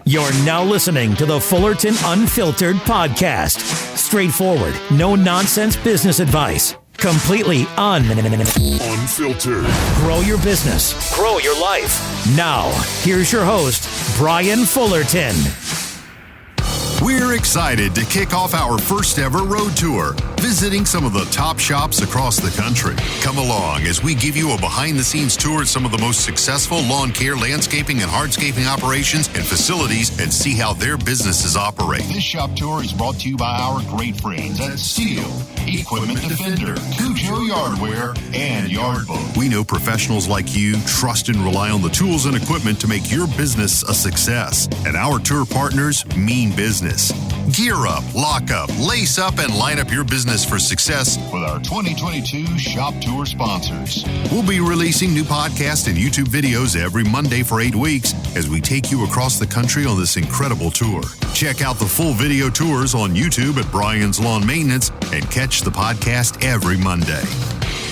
You're now listening to the Fullerton Unfiltered podcast. Straightforward, no nonsense business advice. Completely unfiltered. Grow your business. Grow your life. Now, here's your host, Brian Fullerton. We're excited to kick off our first ever road tour, visiting some of the top shops across the country. Come along as we give you a behind-the-scenes tour at some of the most successful lawn care, landscaping, and hardscaping operations and facilities and see how their businesses operate. This shop tour is brought to you by our great friends at Steel, Equipment Defender, Cujo Yardware, and Yardbook. We know professionals like you trust and rely on the tools and equipment to make your business a success. And our tour partners mean business. Gear up, lock up, lace up, and line up your business for success with our 2022 Shop Tour sponsors. We'll be releasing new podcasts and YouTube videos every Monday for 8 weeks as we take you across the country on this incredible tour. Check out the full video tours on YouTube at Brian's Lawn Maintenance and catch the podcast every Monday.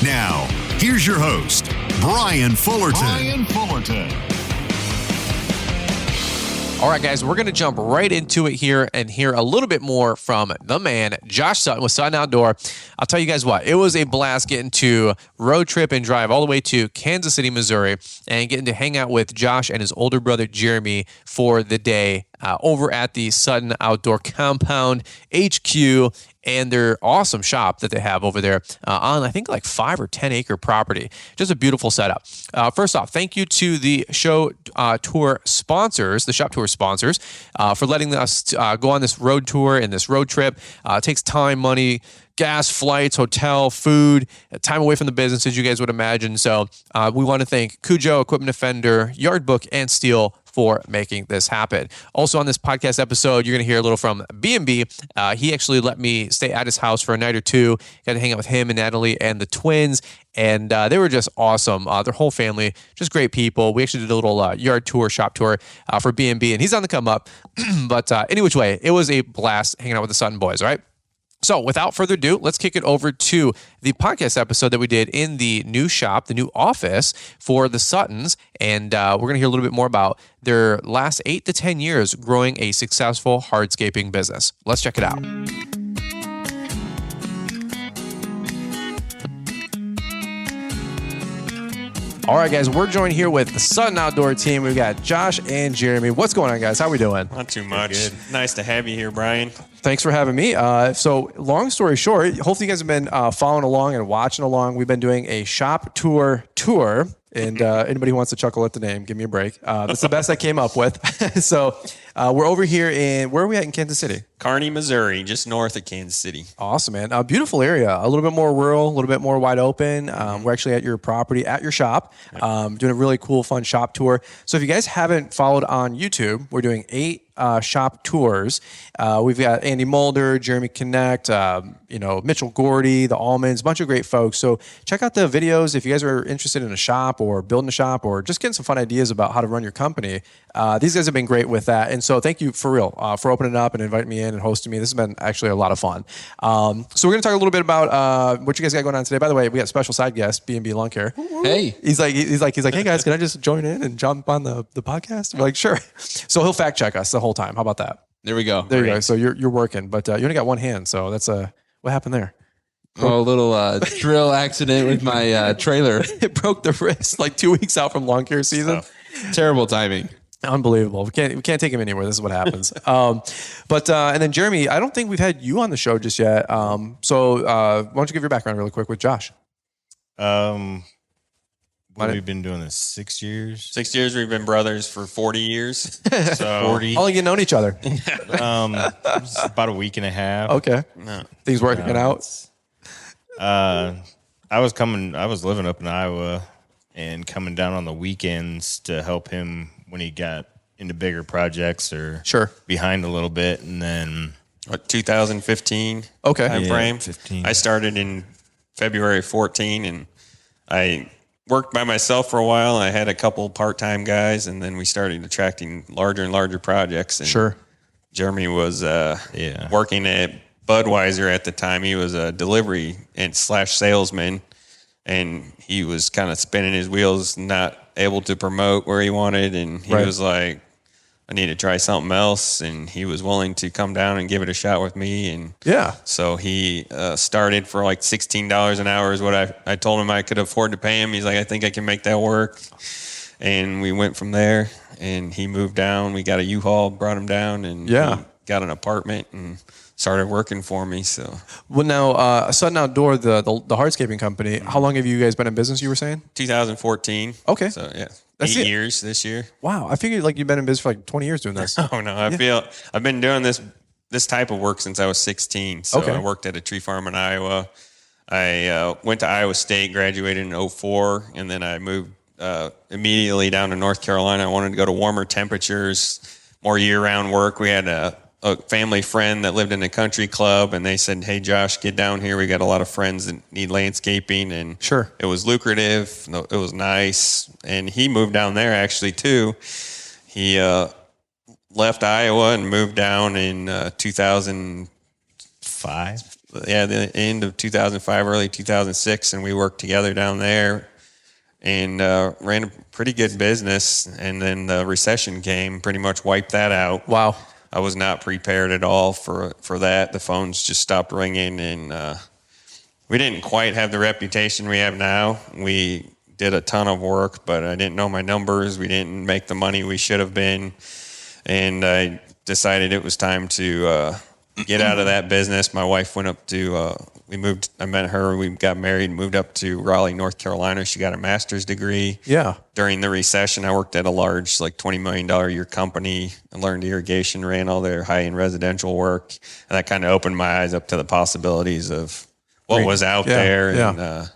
Now, here's your host, Brian Fullerton. All right, guys, we're going to jump right into it here and hear a little bit more from the man, Josh Sutton with Sutton Outdoor. I'll tell you guys what, it was a blast getting to road trip and drive all the way to Kansas City, Missouri, and getting to hang out with Josh and his older brother, Jeremy, for the day over at the Sutton Outdoor Compound HQ and their awesome shop that they have over there on, I think, like 5 or 10 acre property. Just a beautiful setup. First off, thank you to the show tour sponsors, the shop tour sponsors, for letting us go on this road tour and this road trip. It takes time, money, gas, flights, hotel, food, time away from the business, as you guys would imagine. So we want to thank Cujo, Equipment Defender, Yardbook, and Steel for making this happen. Also on this podcast episode, you're going to hear a little from B&B. He actually let me stay at his house for a night or two. Got to hang out with him and Natalie and the twins. And they were just awesome. Their whole family, just great people. We actually did a little yard tour, shop tour for B&B, and he's on the come up. But any which way, it was a blast hanging out with the Sutton boys, all right? So without further ado, let's kick it over to the podcast episode that we did in the new shop, the new office for the Suttons. And we're going to hear a little bit more about their last 8 to 10 years growing a successful hardscaping business. Let's check it out. All right, guys, we're joined here with the Sutton Outdoor team. We've got Josh and Jeremy. What's going on, guys? How are we doing? Not too much. Good. Nice to have you here, Brian. Thanks for having me. So long story short, hopefully you guys have been following along and watching along. We've been doing a shop tour. And anybody who wants to chuckle at the name, give me a break. That's the best I came up with. So we're over here where are we at in Kansas City? Kearney, Missouri, just north of Kansas City. Awesome, man. A beautiful area. A little bit more rural, a little bit more wide open. We're actually at your property, at your shop, doing a really cool, fun shop tour. So if you guys haven't followed on YouTube, we're doing 8 shop tours. We've got Andy Mulder, Jeremy Connect, Mitchell Gordy, the Almonds, a bunch of great folks. So check out the videos if you guys are interested in a shop or building a shop or just getting some fun ideas about how to run your company. These guys have been great with that. And so thank you for real for opening up and inviting me in and hosting me. This has been actually a lot of fun. So we're going to talk a little bit about what you guys got going on today. By the way, we got a special side guest, B&B Lawn Care. Hey. He's like, hey guys, can I just join in and jump on the podcast? We're like, sure. So he'll fact check us the whole time. How about that? There we go. There you go. So you're working, but you only got one hand. So that's what happened there? Oh, a little drill accident with my trailer. It broke the wrist like 2 weeks out from lawn care season. Terrible timing. Unbelievable. We can't take him anywhere. This is what happens. And then Jeremy, I don't think we've had you on the show just yet. So why don't you give your background really quick with Josh? We've been doing this 6 years. 6 years. We've been brothers for 40 years. So 40. How long have you known each other? About a week and a half. Okay. No. Things working out? I was living up in Iowa and coming down on the weekends to help him when he got into bigger projects or behind a little bit. And then 2015 time frame. 15. I started in February 14 and I worked by myself for a while. I had a couple part-time guys, and then we started attracting larger and larger projects. And Jeremy was working at Budweiser at the time. He was a delivery and / salesman, and he was kind of spinning his wheels, not able to promote where he wanted. And he was like, I need to try something else. And he was willing to come down and give it a shot with me. And so he started for like $16 an hour is what I told him I could afford to pay him. He's like, I think I can make that work. And we went from there, and he moved down. We got a U-Haul, brought him down, and he got an apartment and started working for me. So, well, now Sutton Outdoor, the hardscaping company. How long have you guys been in business? You were saying 2014. Okay, so yeah, that's 8 years this year. Wow, I figured like you've been in business for like 20 years doing this. Oh no, I feel I've been doing this type of work since I was 16. So I worked at a tree farm in Iowa. I went to Iowa State, graduated in 2004, and then I moved immediately down to North Carolina. I wanted to go to warmer temperatures, more year-round work. We had a family friend that lived in a country club, and they said, hey, Josh, get down here. We got a lot of friends that need landscaping. And it was lucrative. It was nice. And he moved down there actually too. He left Iowa and moved down in 2005. Yeah, the end of 2005, early 2006. And we worked together down there and ran a pretty good business. And then the recession came, pretty much wiped that out. Wow. I was not prepared at all for that. The phones just stopped ringing, and we didn't quite have the reputation we have now. We did a ton of work, but I didn't know my numbers. We didn't make the money we should have been, and I decided it was time to get out of that business. My wife went up to I met her, we got married, moved up to Raleigh, North Carolina. She got a master's degree. Yeah. During the recession, I worked at a large, like $20 million a year company. I learned irrigation, ran all their high-end residential work. And that kind of opened my eyes up to the possibilities of what was out there. And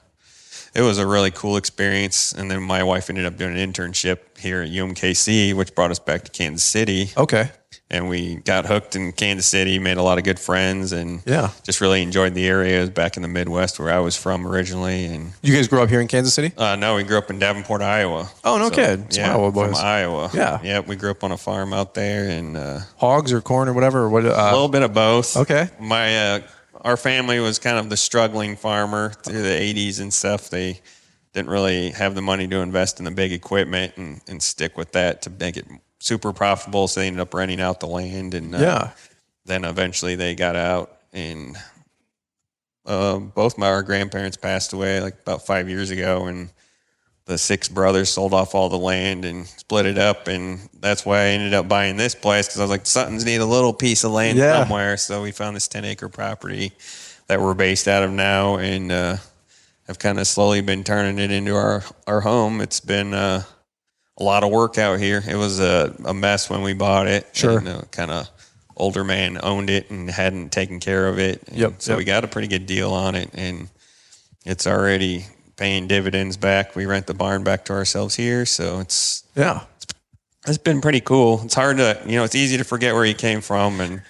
it was a really cool experience. And then my wife ended up doing an internship here at UMKC, which brought us back to Kansas City. Okay. And we got hooked in Kansas City, made a lot of good friends, and just really enjoyed the area. Back in the Midwest where I was from originally. And you guys grew up here in Kansas City? No, we grew up in Davenport, Iowa. Oh, no kid. Yeah, boys. from Iowa. Yeah. Yeah, we grew up on a farm out there. And hogs or corn or whatever? Or what? A little bit of both. Okay. Our family was kind of the struggling farmer through the 80s and stuff. They didn't really have the money to invest in the big equipment and stick with that to make it super profitable, so they ended up renting out the land, and then eventually they got out, and both our grandparents passed away like about 5 years ago, and the 6 brothers sold off all the land and split it up, and that's why I ended up buying this place, because I was like, Suttons need a little piece of land somewhere, so we found this 10-acre property that we're based out of now, and I've kind of slowly been turning it into our home. It's been a lot of work out here. It was a mess when we bought it. Sure. And, kind of older man owned it and hadn't taken care of it. So we got a pretty good deal on it, and it's already paying dividends back. We rent the barn back to ourselves here. So it's been pretty cool. It's hard to, it's easy to forget where you came from, and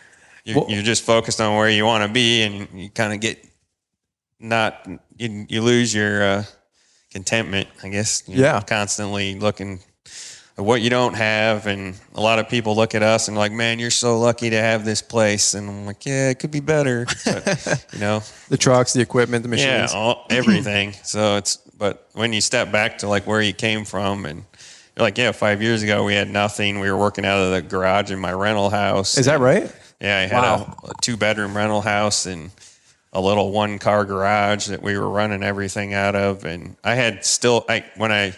you're just focused on where you want to be, and you kind of get you lose your contentment, I guess. You're constantly looking at what you don't have, and a lot of people look at us and like, man, you're so lucky to have this place, and I'm like, yeah, it could be better, but the trucks, the equipment, the machines, everything. So but when you step back to like where you came from, and you're like, 5 years ago we had nothing. We were working out of the garage in my rental house. Is that right? Yeah, I had a 2-bedroom rental house and a little 1-car garage that we were running everything out of. And I had when I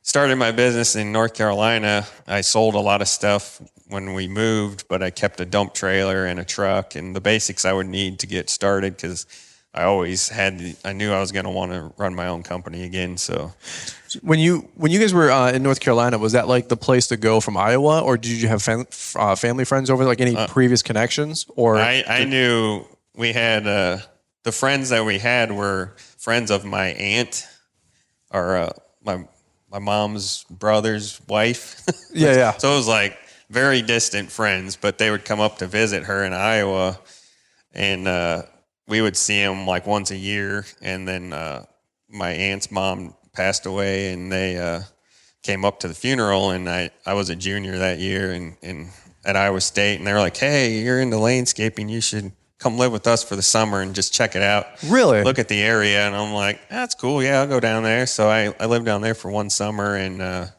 started my business in North Carolina, I sold a lot of stuff when we moved, but I kept a dump trailer and a truck and the basics I would need to get started, because I always I knew I was going to want to run my own company again. So when you guys were in North Carolina, was that like the place to go from Iowa, or did you have family friends over there, like any previous connections? Or I knew we had the friends that we had were friends of my aunt, or my mom's brother's wife. Yeah. So it was like very distant friends, but they would come up to visit her in Iowa, and we would see them like once a year. And then my aunt's mom passed away, and they came up to the funeral, and I was a junior that year and at Iowa State, and they were like, hey, you're into landscaping, you should come live with us for the summer and just check it out. Really? Look at the area. And I'm like, that's cool. Yeah, I'll go down there. So I lived down there for one summer, and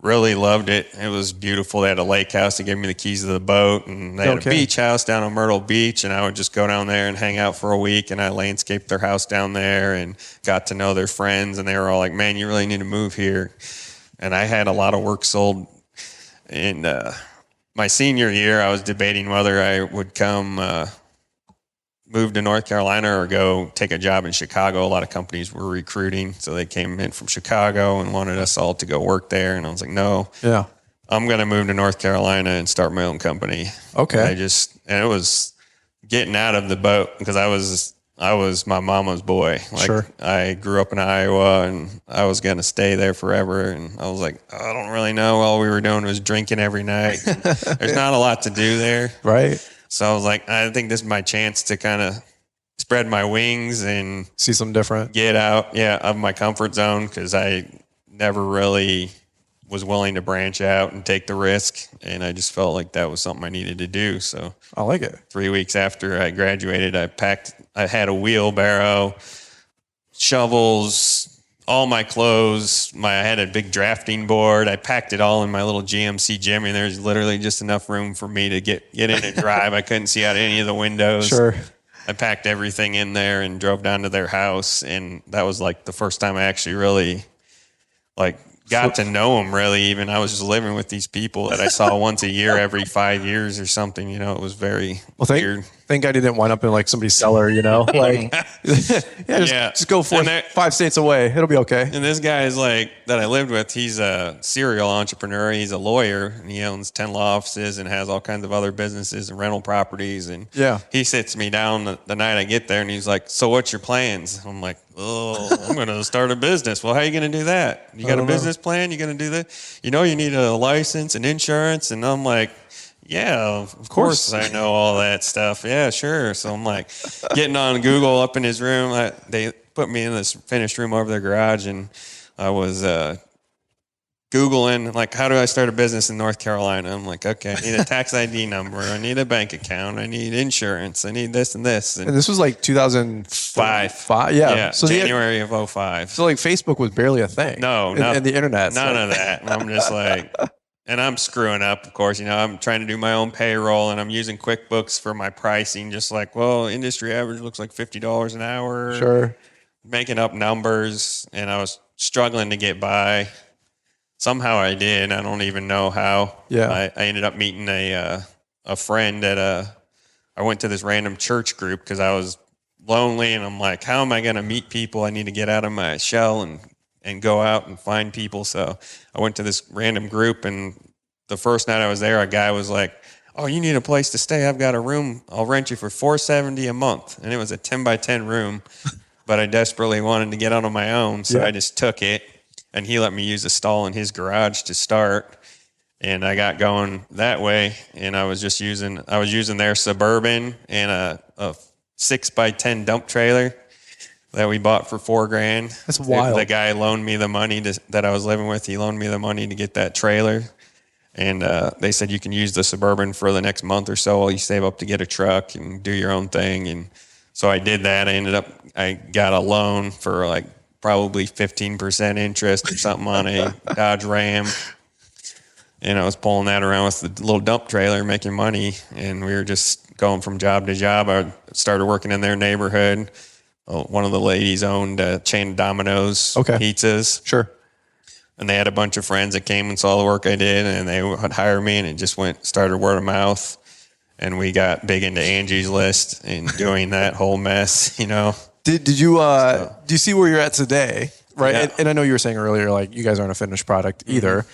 really loved it. It was beautiful. They had a lake house. They gave me the keys to the boat, and they had a beach house down on Myrtle Beach, and I would just go down there and hang out for a week, and I landscaped their house down there and got to know their friends, and they were all like, man, you really need to move here. And I had a lot of work sold. And my senior year, I was debating whether I would come move to North Carolina or go take a job in Chicago. A lot of companies were recruiting, so they came in from Chicago and wanted us all to go work there. And I was like, no, I'm going to move to North Carolina and start my own company. Okay. And it was getting out of the boat because I was my mama's boy. I grew up in Iowa and I was going to stay there forever. And I was like, I don't really know. All we were doing was drinking every night. There's not a lot to do there. Right. So I was like, I think this is my chance to kind of spread my wings and see something different, get out of my comfort zone, because I never really was willing to branch out and take the risk. And I just felt like that was something I needed to do. So I like it. 3 weeks after I graduated, I had a wheelbarrow, shovels, all my clothes. I had a big drafting board. I packed it all in my little GMC Jimmy. There's literally just enough room for me to get in and drive. I couldn't see out any of the windows. Sure. I packed everything in there and drove down to their house. And that was like the first time I actually really got to know them, really. Even I was just living with these people that I saw once a year, every 5 years or something. It was very weird. Thank God you didn't wind up in somebody's cellar, just go 5 states away. It'll be okay. And this guy is that I lived with, he's a serial entrepreneur. He's a lawyer, and he owns 10 law offices and has all kinds of other businesses and rental properties. And he sits me down the night I get there, and he's like, so what's your plans? I'm like, I'm going to start a business. Well, how are you going to do that? You got a business plan? You going to do that? You need a license and insurance. And I'm like, yeah, of course I know all that stuff. Yeah, sure. So I'm getting on Google up in his room. They put me in this finished room over their garage, and I was Googling, how do I start a business in North Carolina? I'm like, okay, I need a tax ID number. I need a bank account. I need insurance. I need this and this. And this was 2005. Yeah. So January of 05. So Facebook was barely a thing. No, and the internet. None of that. And I'm just and I'm screwing up, of course. I'm trying to do my own payroll, and I'm using QuickBooks for my pricing. Just industry average looks like $50 an hour. Sure. Making up numbers, and I was struggling to get by. Somehow I did. I don't even know how. Yeah. I ended up meeting a friend at I went to this random church group because I was lonely, and I'm like, how am I going to meet people? I need to get out of my shell and go out and find people. So I went to this random group, and the first night I was there, a guy was like, oh, you need a place to stay? I've got a room. I'll rent you for $470 a month. And it was a 10 by 10 room, but I desperately wanted to get out on my own. So I just took it, and he let me use a stall in his garage to start. And I got going that way. And I was using their Suburban and a 6 by 10 dump trailer that we bought for $4,000. That's wild. The guy loaned me the money that I was living with. He loaned me the money to get that trailer. And they said you can use the Suburban for the next month or so while you save up to get a truck and do your own thing. And so I did that. I got a loan for probably 15% interest or something on a Dodge Ram. And I was pulling that around with the little dump trailer, making money. And we were just going from job to job. I started working in their neighborhood. One of the ladies owned a chain of Domino's pizzas. Sure. And they had a bunch of friends that came and saw the work I did, and they would hire me, and it just started word of mouth. And we got big into Angie's List and doing that whole mess, Did you, do you see where you're at today? Right. Yeah. And I know you were saying earlier, you guys aren't a finished product either.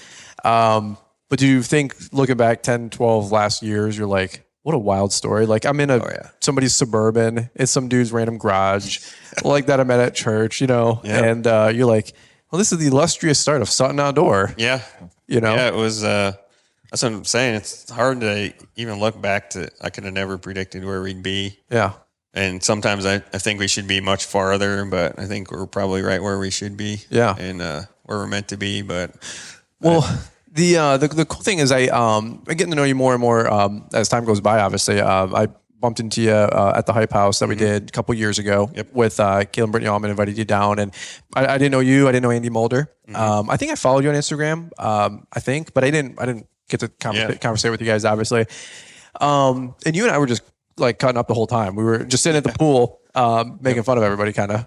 But do you think looking back 10, 12 last years, you're like, what a wild story. I'm in somebody's Suburban. It's some dude's random garage that I met at church, and you're like, well, this is the illustrious start of Sutton Outdoor. Yeah. Yeah, it was, that's what I'm saying. It's hard to even look back to, I could have never predicted where we'd be. Yeah. And sometimes I think we should be much farther, but I think we're probably right where we should be. Yeah. And where we're meant to be, but. The cool thing is I getting to know you more and more as time goes by. Obviously, I bumped into you at the Hype House that we did a couple years ago with Caleb and Brittany Allman invited you down. And I didn't know you. I didn't know Andy Mulder. I think I followed you on Instagram, but I didn't get to conversate with you guys, obviously. And you and I were just like cutting up the whole time. We were just sitting at the pool, making fun of everybody, kind of.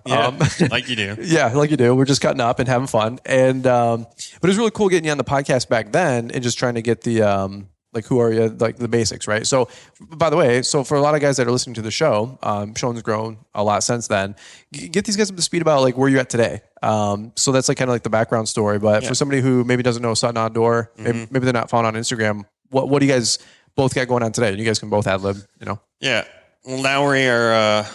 Like you do. Yeah, like you do. We're just cutting up and having fun. And but it was really cool getting you on the podcast back then and just trying to get the like, who are you? Like the basics, right? So, by the way, for a lot of guys that are listening to the show, Sean's grown a lot since then. Get these guys up to speed about like where you're at today. So that's like kind of like the background story. But for somebody who maybe doesn't know Sutton Outdoor, maybe they're not found on Instagram. What do you guys both got going on today? You guys can both ad lib, Yeah. Well, now we are.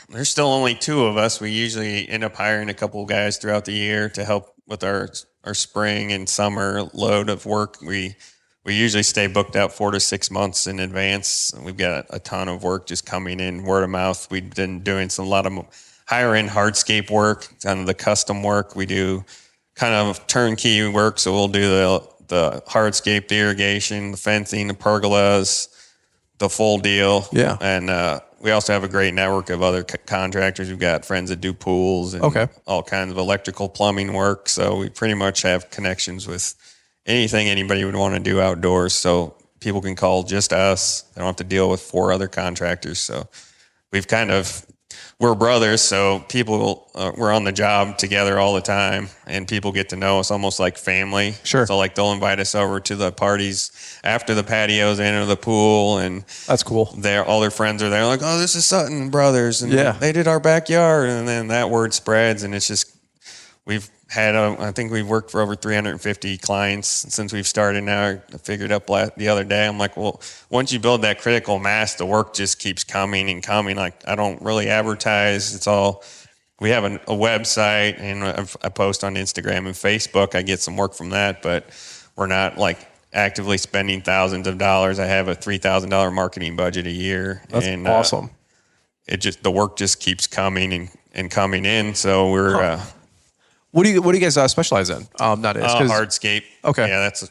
There's still only two of us. We usually end up hiring a couple of guys throughout the year to help with our spring and summer load of work. We usually stay booked out 4 to 6 months in advance. We've got a ton of work just coming in word of mouth. We've been doing a lot of higher end hardscape work, kind of the custom work. We do kind of turnkey work. So we'll do the hardscape, the irrigation, the fencing, the pergolas, the full deal. Yeah. And we also have a great network of other contractors. We've got friends that do pools and all kinds of electrical plumbing work. So we pretty much have connections with anything anybody would want to do outdoors. So people can call just us. They don't have to deal with 4 other contractors. So we're brothers. So people, we're on the job together all the time, and people get to know us almost like family. Sure. So like they'll invite us over to the parties after the patios and the pool, and that's cool. All their friends are there like, oh, this is Sutton Brothers. And they did our backyard. And then that word spreads, and it's just, I think we've worked for over 350 clients since we've started now. I figured up the other day, I'm like, well, once you build that critical mass, the work just keeps coming and coming. Like, I don't really advertise. We have a website, and I post on Instagram and Facebook. I get some work from that, but we're not like actively spending thousands of dollars. I have a $3,000 marketing budget a year. That's awesome. The work just keeps coming and coming in. So we're, What do you guys specialize in? Hardscape. Okay. Yeah, that's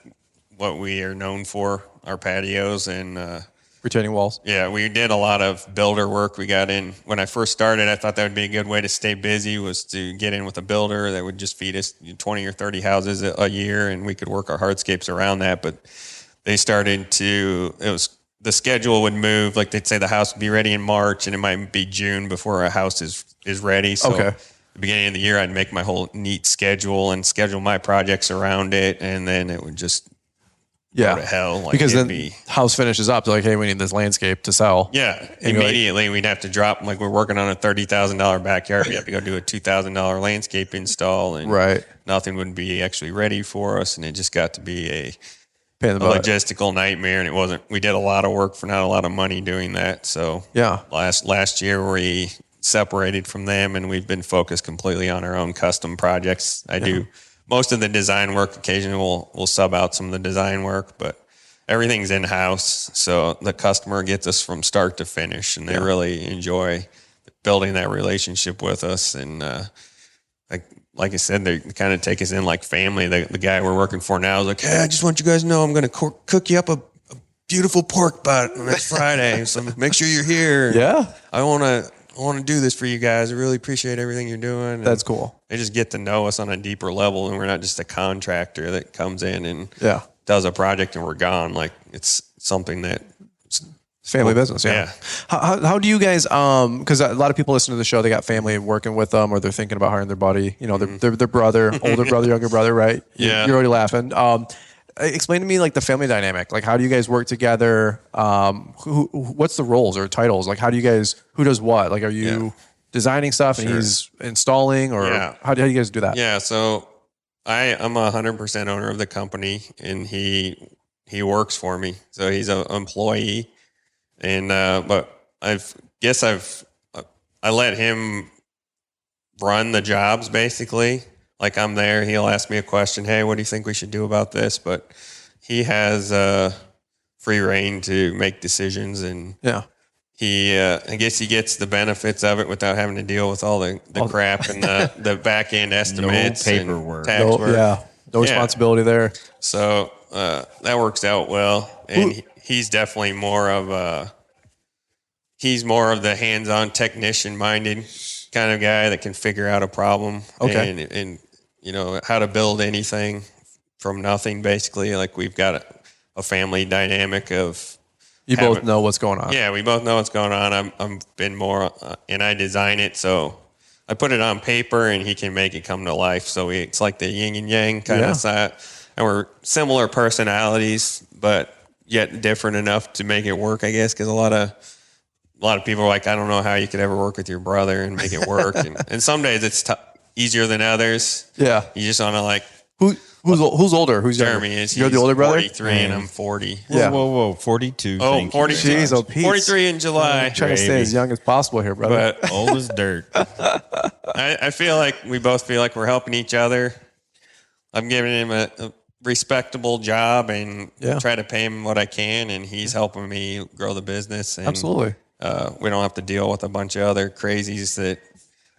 what we are known for, our patios and retaining walls. Yeah, we did a lot of builder work. We got in when I first started. I thought that would be a good way to stay busy, was to get in with a builder that would just feed us 20 or 30 houses a year, and we could work our hardscapes around that. But they started to, the schedule would move. Like, they'd say the house would be ready in March, and it might be June before a house is ready. So the beginning of the year, I'd make my whole neat schedule and schedule my projects around it, and then it would just go to hell. Like, because then house finishes up, they're like, hey, we need this landscape to sell. Yeah, immediately we'd have to drop, like, we're working on a $30,000 backyard. We have to go do a $2,000 landscape install, and nothing would be actually ready for us, and it just got to be a logistical nightmare. And it wasn't. We did a lot of work for not a lot of money doing that. So last year we separated from them, and we've been focused completely on our own custom projects. I do most of the design work. Occasionally we'll sub out some of the design work, but everything's in-house. So the customer gets us from start to finish, and they really enjoy building that relationship with us. And like I said, they kind of take us in like family. The guy we're working for now is like, hey, I just want you guys to know I'm going to cook you up a beautiful pork butt next Friday. So make sure you're here. Yeah. I want to do this for you guys. I really appreciate everything you're doing. And that's cool. They just get to know us on a deeper level, and we're not just a contractor that comes in and does a project and we're gone. Like, it's something that family business. Yeah. How do you guys, cause a lot of people listen to the show, they got family working with them, or they're thinking about hiring their buddy, their brother, older brother, younger brother, right? Yeah. You're already laughing. Explain to me like the family dynamic. Like, how do you guys work together? What's the roles or titles? Like, who does what? Like, are you designing stuff and he's installing, or how do you guys do that? Yeah. So I'm 100% owner of the company, and he works for me. So he's an employee, and, but I let him run the jobs basically. Like, I'm there, he'll ask me a question. Hey, what do you think we should do about this? But he has free reign to make decisions, and I guess he gets the benefits of it without having to deal with all the crap and the back end estimates, no paperwork, and tax work. No responsibility there. So that works out well, and he's definitely more of he's more of the hands-on technician-minded kind of guy that can figure out a problem and you know, how to build anything from nothing, basically. Like, we've got a family dynamic of both know what's going on. Yeah, we both know what's going on. I'm been more, and I design it, so I put it on paper, and he can make it come to life. So it's like the yin and yang kind of side, and we're similar personalities, but yet different enough to make it work, I guess. Because a lot of people are like, I don't know how you could ever work with your brother and make it work, and some days it's easier than others. Yeah, you just want to like. Who's older? Who's Jeremy younger? is. You're the older brother? 43 and I'm 40. Yeah. Whoa. 42. Oh, 42. Jeez, oh, Pete. 43 in July. I'm trying to stay as young as possible here, brother. But Old as dirt. I feel like we both feel like we're helping each other. I'm giving him a respectable job and try to pay him what I can, and he's helping me grow the business. And, absolutely. We don't have to deal with a bunch of other crazies that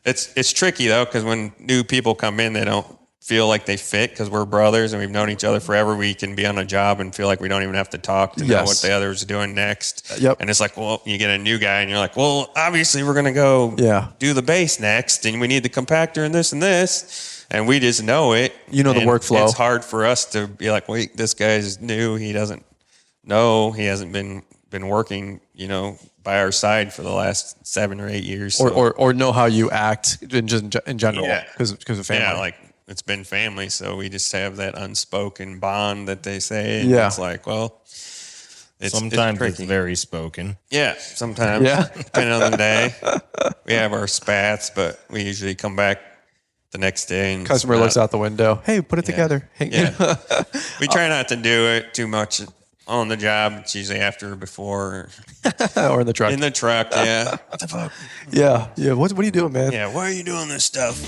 it's tricky though, because when new people come in, they don't feel like they fit because we're brothers and we've known each other forever. We can be on a job and feel like we don't even have to talk to know what the other's doing next. Yep. And it's like, well, you get a new guy and you're like, well, obviously we're going to go do the base next and we need the compactor and this. And we just know it. You know the workflow. It's hard for us to be like, wait, this guy's new. He doesn't know. He hasn't been working, you know, by our side for the last 7 or 8 years. Or know how you act in general because of family. Yeah, like, it's been family, so we just have that unspoken bond that they say. And it's like, well, sometimes it's very spoken. Yeah, sometimes. Yeah. Depending on the day. We have our spats, but we usually come back the next day. And customer looks out the window. Hey, put it together. Yeah. We try not to do it too much on the job. It's usually after or before. Or in the truck. In the truck, yeah. What the fuck? Yeah. What are you doing, man? Yeah, why are you doing this stuff?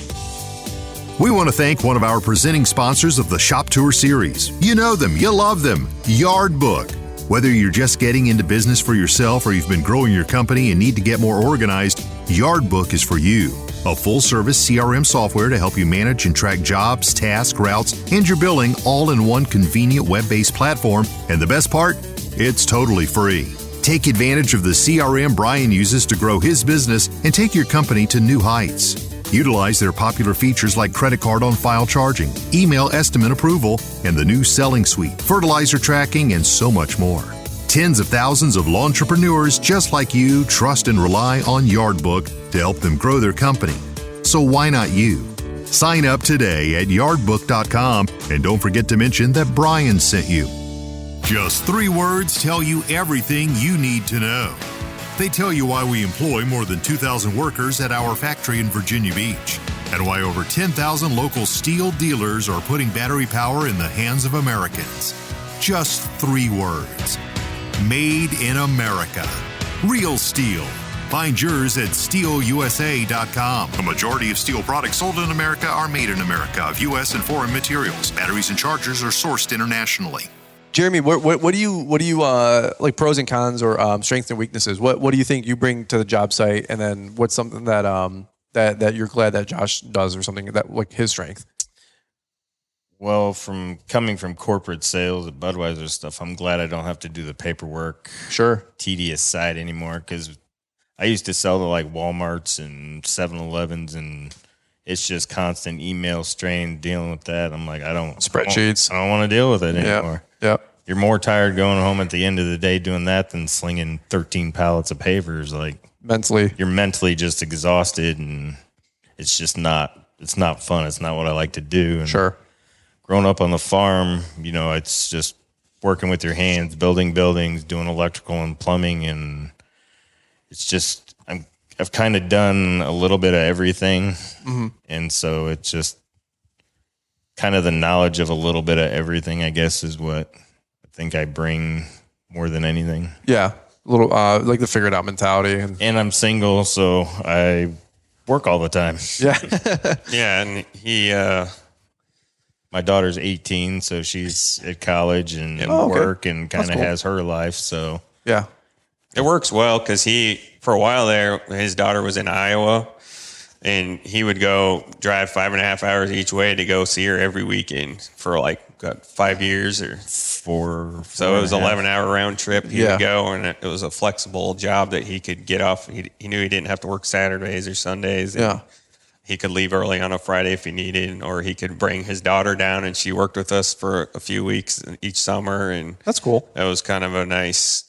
We want to thank one of our presenting sponsors of the Shop Tour series. You know them, you love them, Yard Book. Whether you're just getting into business for yourself or you've been growing your company and need to get more organized, Yard Book is for you. A full-service CRM software to help you manage and track jobs, tasks, routes, and your billing all in one convenient web-based platform. And the best part? It's totally free. Take advantage of the CRM Brian uses to grow his business and take your company to new heights. Utilize their popular features like credit card on file charging, email estimate approval, and the new selling suite, fertilizer tracking, and so much more. Tens of thousands of lawn entrepreneurs just like you trust and rely on Yardbook to help them grow their company. So why not you? Sign up today at yardbook.com and don't forget to mention that Brian sent you. Just 3 words tell you everything you need to know. They tell you why we employ more than 2,000 workers at our factory in Virginia Beach, and why over 10,000 local steel dealers are putting battery power in the hands of Americans. Just 3 words. Made in America. Real steel. Find yours at steelusa.com. A majority of steel products sold in America are made in America of U.S. and foreign materials. Batteries and chargers are sourced internationally. Jeremy, what do you like pros and cons or strengths and weaknesses? What do you think you bring to the job site, and then what's something that that you're glad that Josh does, or something that like his strength? Well, from coming from corporate sales at Budweiser stuff, I'm glad I don't have to do the paperwork, tedious side anymore. Because I used to sell to like Walmarts and 7-Elevens, and it's just constant email strain dealing with that. I'm like, spreadsheets. I don't want to deal with it anymore. Yeah. You're more tired going home at the end of the day doing that than slinging 13 pallets of papers. Like you're mentally just exhausted, and it's just not. It's not fun. It's not what I like to do. And growing up on the farm, you know, it's just working with your hands, building buildings, doing electrical and plumbing, and it's just I've kind of done a little bit of everything, and so it's just kind of the knowledge of a little bit of everything, I guess, is what I think I bring more than anything. Yeah, a little like the figured out mentality, and I'm single, so I work all the time. Yeah, and he. My daughter's 18, so she's at college and work and kind of has her life. So yeah, it works well because for a while there, his daughter was in Iowa, and he would go drive 5.5 hours each way to go see her every weekend for like got 5 years or so it was 11-hour round trip. He would go, and it was a flexible job that he could get off. He knew he didn't have to work Saturdays or Sundays. He could leave early on a Friday if he needed, or he could bring his daughter down, and she worked with us for a few weeks each summer. And that's cool. That was kind of a nice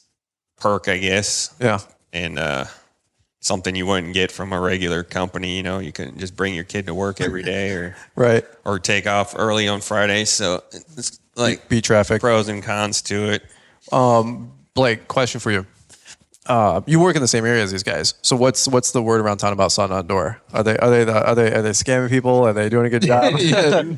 perk, I guess. Yeah. And something you wouldn't get from a regular company. You know, you couldn't just bring your kid to work every day or take off early on Fridays. So it's like beat traffic, pros and cons to it. Blake, question for you. You work in the same area as these guys. So what's the word around town about Sutton Outdoor? Are they scamming people? Are they doing a good job?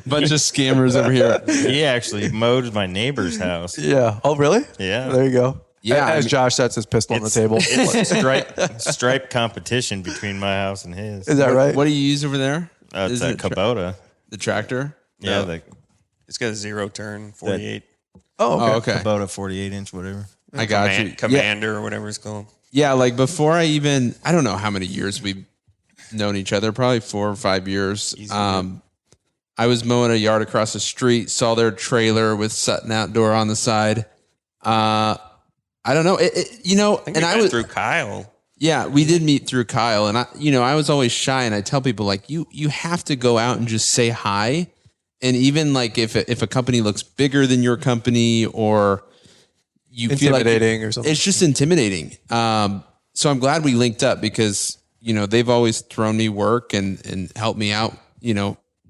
Bunch of scammers over here. He actually mowed my neighbor's house. Yeah. Oh, really? Yeah. There you go. Yeah. As Josh sets his pistol on the table. It's stripe competition between my house and his. Is that right? What do you use over there? It's a Kubota. The tractor? Yeah. It's got a 0-turn 48. Okay. Kubota 48-inch, whatever. I got you. Commander or whatever it's called. Yeah, like before I don't know how many years we've known each other, probably 4 or 5 years. I was mowing a yard across the street, saw their trailer with Sutton Outdoor on the side. I don't know. I was through Kyle. Yeah, we did meet through Kyle, and I was always shy, and I tell people like you have to go out and just say hi, and even like if a company looks bigger than your company or you feel like or something, it's just intimidating. So I'm glad we linked up because they've always thrown me work and helped me out.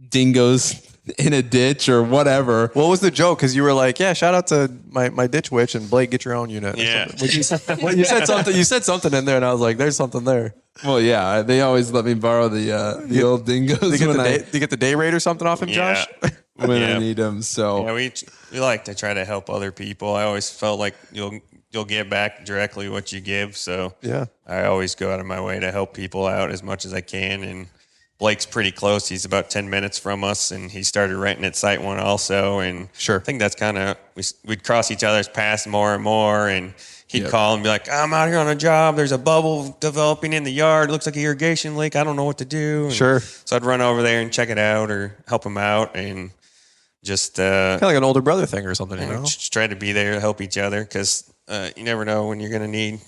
Dingoes in a ditch or whatever. What was the joke? Because you were like, "Yeah, shout out to my ditch witch and Blake, get your own unit." Yeah, you said something. You said something in there, and I was like, "There's something there." Well, yeah, they always let me borrow the old dingoes. Do you get the day rate or something off him, Josh? When I need them. So yeah, we like to try to help other people. I always felt like you'll get back directly what you give. So yeah, I always go out of my way to help people out as much as I can. And Blake's pretty close. He's about 10 minutes from us, and he started renting at Site One also. And sure, I think that's kind of we'd cross each other's paths more and more. And he'd call and be like, "I'm out here on a job. There's a bubble developing in the yard. It looks like an irrigation leak. I don't know what to do." And sure. So I'd run over there and check it out or help him out and just kind of like an older brother thing or something. Just try to be there to help each other because you never know when you're going to need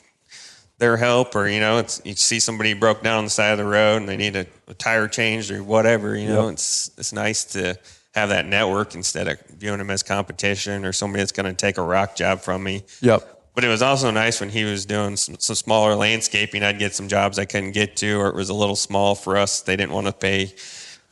their help or, you see somebody broke down on the side of the road and they need a tire changed or whatever, it's nice to have that network instead of viewing them as competition or somebody that's going to take a rock job from me. Yep. But it was also nice when he was doing some smaller landscaping. I'd get some jobs I couldn't get to, or it was a little small for us. They didn't want to pay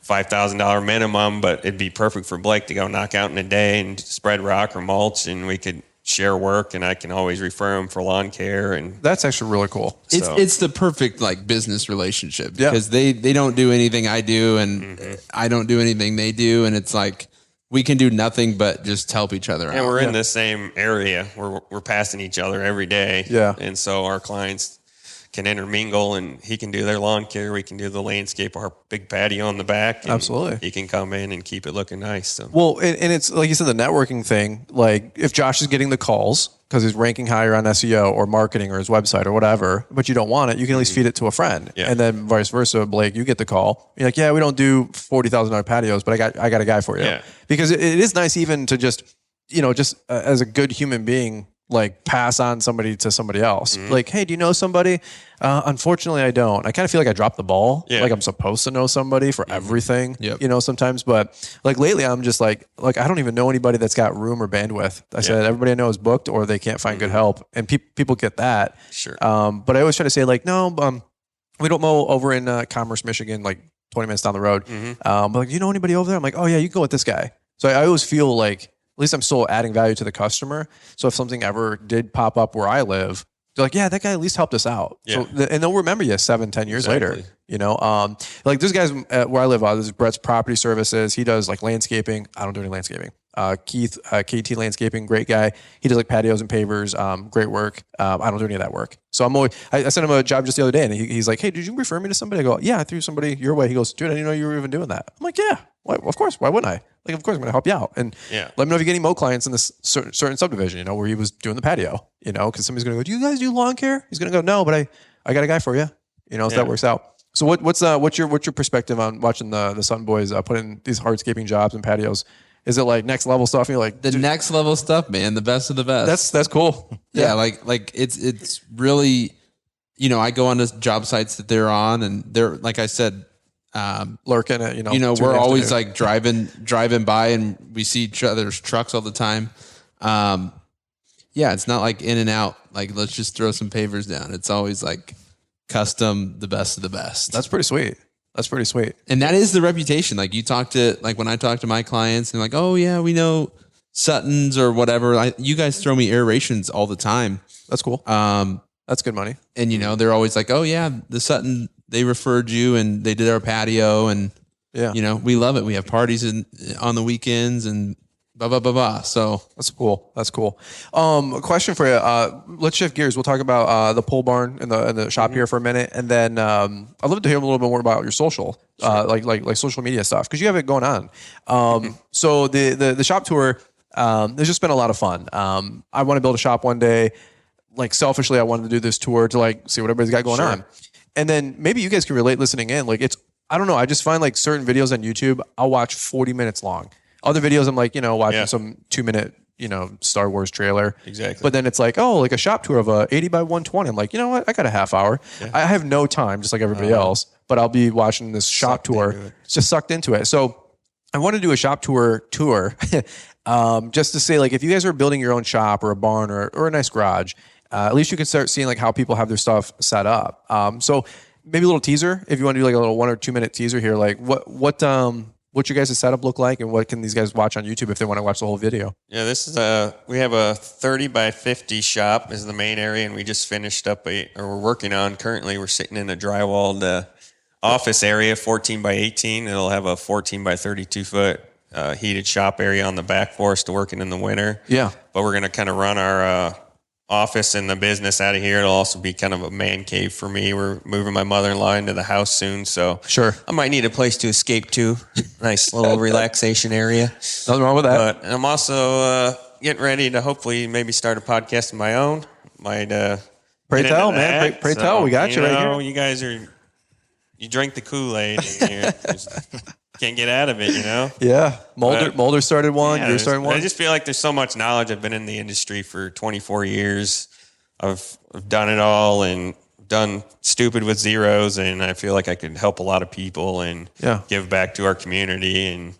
$5,000 minimum, but it'd be perfect for Blake to go knock out in a day and spread rock or mulch, and we could share work, and I can always refer him for lawn care. And that's actually really cool. It's the perfect like business relationship because they don't do anything I do, and I don't do anything they do, and it's like we can do nothing but just help each other out. And we're in the same area. We're passing each other every day. Yeah. And so our clients can intermingle, and he can do their lawn care. We can do the landscape, our big patio on the back. Absolutely. He can come in and keep it looking nice. So. Well, and it's like you said, the networking thing, like if Josh is getting the calls because he's ranking higher on SEO or marketing or his website or whatever, but you don't want it, you can at least feed it to a friend. Yeah. And then vice versa, Blake, you get the call. You're like, yeah, we don't do $40,000 patios, but I got a guy for you. Yeah. Because it is nice even to just, as a good human being, like pass on somebody to somebody else. Like, hey, do you know somebody? Unfortunately, I don't. I kind of feel like I dropped the ball. Yeah. Like I'm supposed to know somebody for everything, Yep. Sometimes. But like lately, I'm just like I don't even know anybody that's got room or bandwidth. I said everybody I know is booked or they can't find good help. And people get that. Sure. But I always try to say like, no, we don't mow over in Commerce, Michigan, like 20 minutes down the road. But like, do you know anybody over there? I'm like, oh yeah, you can go with this guy. So I always feel like, at least I'm still adding value to the customer. So if something ever did pop up where I live, they're like, yeah, that guy at least helped us out. Yeah. So, and they'll remember you 7-10 years later, like there's guys where I live, this is Brett's Property Services. He does like landscaping. I don't do any landscaping. Keith, KT Landscaping, great guy. He does like patios and pavers, great work. I don't do any of that work. So I sent him a job just the other day and he's like, hey, did you refer me to somebody? I go, yeah, I threw somebody your way. He goes, dude, I didn't know you were even doing that. I'm like, yeah, of course. Why wouldn't I? Like, of course I'm going to help you out. And let me know if you get any mow clients in this certain subdivision, where he was doing the patio, because somebody's going to go, do you guys do lawn care? He's going to go, no, but I got a guy for you, so that works out. So what's your perspective on watching the Sutton boys put in these hardscaping jobs and patios? Is it like next level stuff? And you're like the next level stuff, man, the best of the best. That's cool. Yeah. Like it's really, I go on to job sites that they're on, and they're, like I said, lurking at, we're always like driving by, and we see each other's trucks all the time. It's not like in and out, like let's just throw some pavers down. It's always like custom, the best of the best. That's pretty sweet. And that is the reputation. Like when I talk to my clients and like, oh yeah, we know Suttons or whatever. You guys throw me aerations all the time. That's cool. That's good money. And they're always like, oh yeah, the Sutton, they referred you and they did our patio, and we love it. We have parties on the weekends and blah, blah, blah, blah. So that's cool. A question for you. Let's shift gears. We'll talk about the pole barn and the shop here for a minute. And then I'd love to hear a little bit more about your social, like social media stuff, because you have it going on. So the shop tour, there's just been a lot of fun. I want to build a shop one day. Like selfishly, I wanted to do this tour to like see what everybody's got going on. And then maybe you guys can relate listening in. Like I don't know. I just find like certain videos on YouTube, I'll watch 40 minutes long. Other videos, I'm like, watching some 2-minute, Star Wars trailer. Exactly. But then it's like, like a shop tour of a 80 by 120. I'm like, you know what? I got a half hour. Yeah. I have no time, just like everybody else, but I'll be watching this shop tour. It's just sucked into it. So I want to do a shop tour, just to say, like, if you guys are building your own shop or a barn or a nice garage, at least you can start seeing like how people have their stuff set up. So maybe a little teaser, if you want to do like a little 1 or 2 minute teaser here, like what your guys' setup look like, and what can these guys watch on YouTube if they want to watch the whole video? Yeah, this is we have a 30 by 50 shop is the main area, and we just finished up we're working on currently. We're sitting in a drywalled office area, 14 by 18. It'll have a 14 by 32 foot heated shop area on the back for us to work in the winter. Yeah. But we're going to kind of run our office and the business out of here. It'll also be kind of a man cave for me. We're moving my mother-in-law into the house soon, so sure, I might need a place to escape to. Nice little relaxation area. Nothing wrong with that. But I'm also getting ready to hopefully maybe start a podcast of my own. Might pray tell, man. Pray tell. We got you right here. You guys you drink the Kool-Aid and you can't get out of it, Yeah. Mulder started one. You're starting one. I just feel like there's so much knowledge. I've been in the industry for 24 years. I've done it all and done stupid with zeros, and I feel like I could help a lot of people and give back to our community, and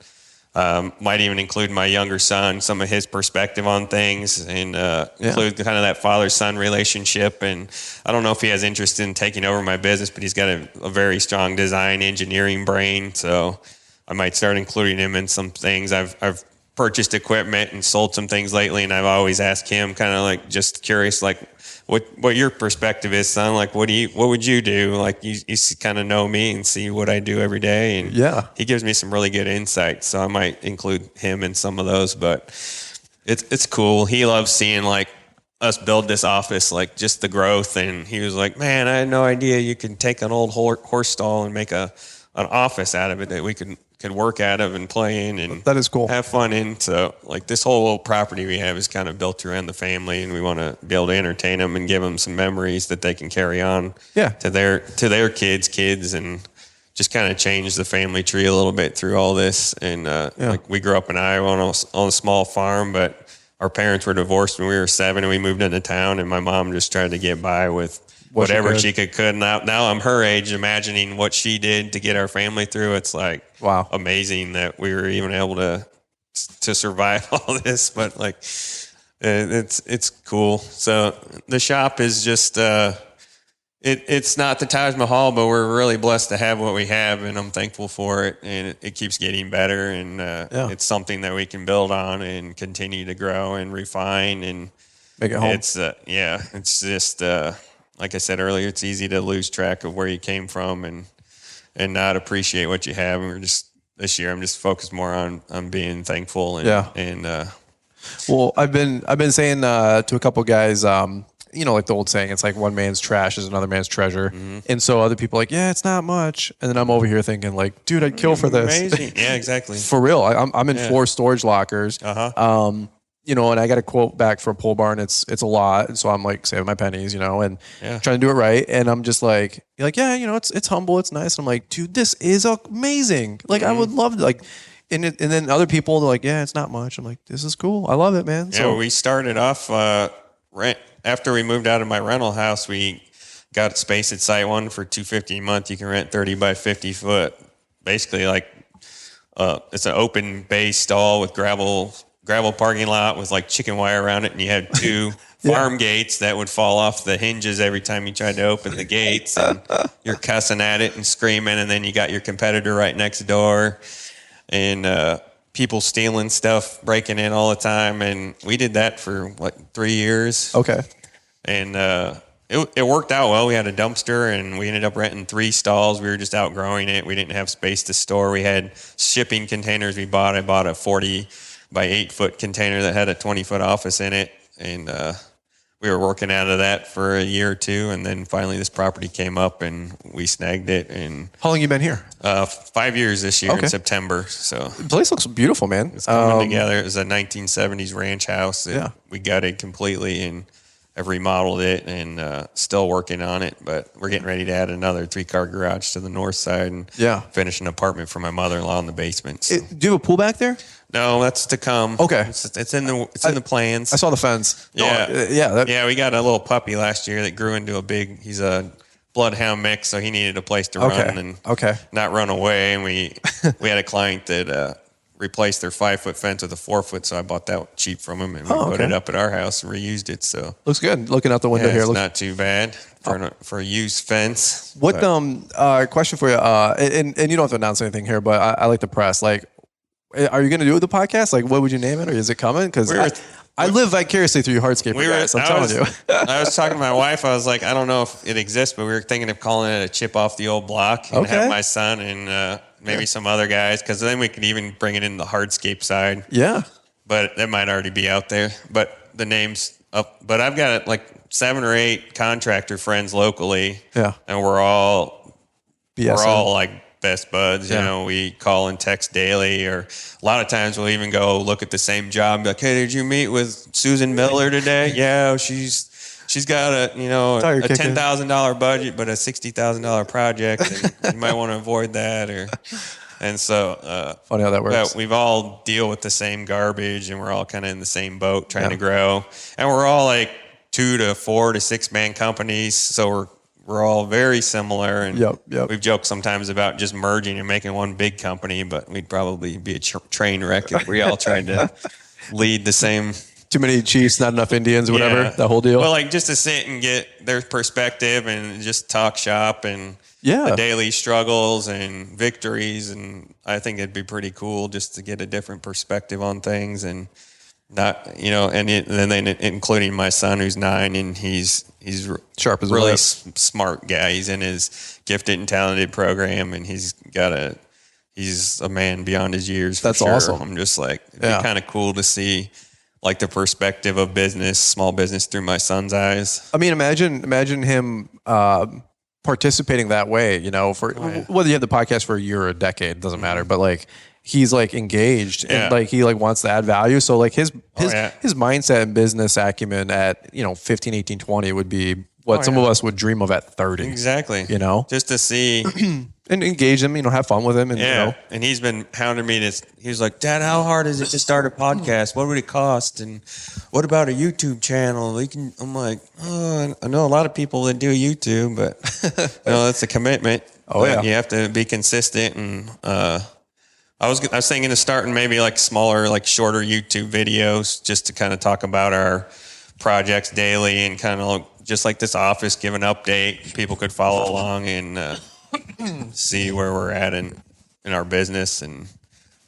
might even include my younger son, some of his perspective on things, and include kind of that father-son relationship. And I don't know if he has interest in taking over my business, but he's got a very strong design engineering brain, so I might start including him in some things. I've purchased equipment and sold some things lately, and I've always asked him, kind of like just curious, like what your perspective is, son. Like what would you do? Like you kind of know me and see what I do every day, and he gives me some really good insights. So I might include him in some of those. But it's cool. He loves seeing like us build this office, like just the growth. And he was like, man, I had no idea you could take an old horse stall and make an office out of it that we could work out of and play in, and that is cool. Have fun in. So like this whole little property we have is kind of built around the family, and we want to be able to entertain them and give them some memories that they can carry on to their kids, and just kind of change the family tree a little bit through all this. And like we grew up in Iowa on a small farm, but our parents were divorced when we were 7, and we moved into town, and my mom just tried to get by with whatever she could. Now I'm her age, imagining what she did to get our family through. It's like, wow, amazing that we were even able to survive all this. But like, it's cool. So the shop is just, it's not the Taj Mahal, but we're really blessed to have what we have, and I'm thankful for it. And it keeps getting better, and it's something that we can build on and continue to grow and refine and make it home. It's just, like I said earlier, it's easy to lose track of where you came from and not appreciate what you have. And this year, I'm just focused more on being thankful well, I've been saying to a couple guys, like the old saying, it's like one man's trash is another man's treasure. Mm-hmm. And so other people are like, yeah, it's not much. And then I'm over here thinking like, dude, I'd kill for this. Amazing. Yeah, exactly. For real. I'm in 4 storage lockers. And I got a quote back from Pole Barn. It's a lot. And so I'm like saving my pennies, and trying to do it right. And I'm just like, you're like, it's humble. It's nice. And I'm like, dude, this is amazing. Like I would love to, like, And then other people, they're like, yeah, it's not much. I'm like, this is cool. I love it, man. Yeah, So we started off rent after we moved out of my rental house. We got space at Site One for $250 a month. You can rent 30 by 50 foot. Basically, like it's an open bay stall with gravel parking lot with like chicken wire around it, and you had two farm gates that would fall off the hinges every time you tried to open the gates, and you're cussing at it and screaming, and then you got your competitor right next door, and people stealing stuff, breaking in all the time, and we did that for 3 years. Okay. And it worked out well. We had a dumpster, and we ended up renting 3 stalls. We were just outgrowing it. We didn't have space to store. We had shipping containers we bought. I bought a 40 by 8 foot container that had a 20 foot office in it, and we were working out of that for a year or two, and then finally this property came up, and we snagged it. And how long you been here? 5 years this year in September. So the place looks beautiful, man. It's coming together. It was a 1970s ranch house that we gutted completely, and I've remodeled it and still working on it, but we're getting ready to add another 3-car garage to the north side and finish an apartment for my mother-in-law in the basement. So. Do you have a pool back there? No, that's to come. Okay, it's in the plans. I saw the fence. Yeah, we got a little puppy last year that grew into he's a bloodhound mix, so he needed a place to run and not run away. And we had a client that replaced their 5 foot fence with a 4 foot, so I bought that cheap from him, and we put it up at our house and reused it. So looks good. Looking out the window here, it's not too bad for a used fence. What question for you? And you don't have to announce anything here, but I like the press. Like, are you going to do the podcast? Like, what would you name it, or is it coming? Because I live vicariously through your Hardscaping guys. I'm telling you. I was talking to my wife. I was like, I don't know if it exists, but we were thinking of calling it a chip off the old block and have my son and maybe some other guys, because then we could even bring it in the hardscape side. Yeah. But that might already be out there. But the name's up. But I've got like 7 or 8 contractor friends locally. Yeah. And we're all like best buds. You know, we call and text daily, or a lot of times we'll even go look at the same job and be like, hey, did you meet with Susan Miller today? Yeah, she's got a $10,000 budget, but a $60,000 project, and you might want to avoid that. And so funny how that works. We've all deal with the same garbage, and we're all kind of in the same boat trying to grow. And we're all like 2 to 4 to 6 man companies, so we're all very similar. And we've joked sometimes about just merging and making one big company, but we'd probably be a train wreck if we all tried to lead the same. Too many chiefs, not enough Indians, or whatever, that whole deal. Well, like just to sit and get their perspective and just talk shop and the daily struggles and victories. And I think it'd be pretty cool just to get a different perspective on things, and not, and then including my son who's 9, and he's sharp as really smart guy. He's in his gifted and talented program, and he's a man beyond his years. That's sure. awesome. I'm just like, it'd be kind of cool to see like the perspective of small business through my son's eyes. I mean, imagine him participating that way, whether you have the podcast for a year or a decade, it doesn't matter, but like he's like engaged and like he like wants to add value. So like his mindset and business acumen at 15, 18, 20 would be what some of us would dream of at 30. Exactly. Just to see and engage him, have fun with him. And and he's been hounding me he was like, Dad, how hard is it to start a podcast? What would it cost? And what about a YouTube channel? I'm like, I know a lot of people that do YouTube, but that's a commitment. You have to be consistent. And I was thinking of starting maybe like smaller, like shorter YouTube videos, just to kind of talk about our projects daily, and kind of just like this office, give an update. People could follow along and see where we're at in our business. And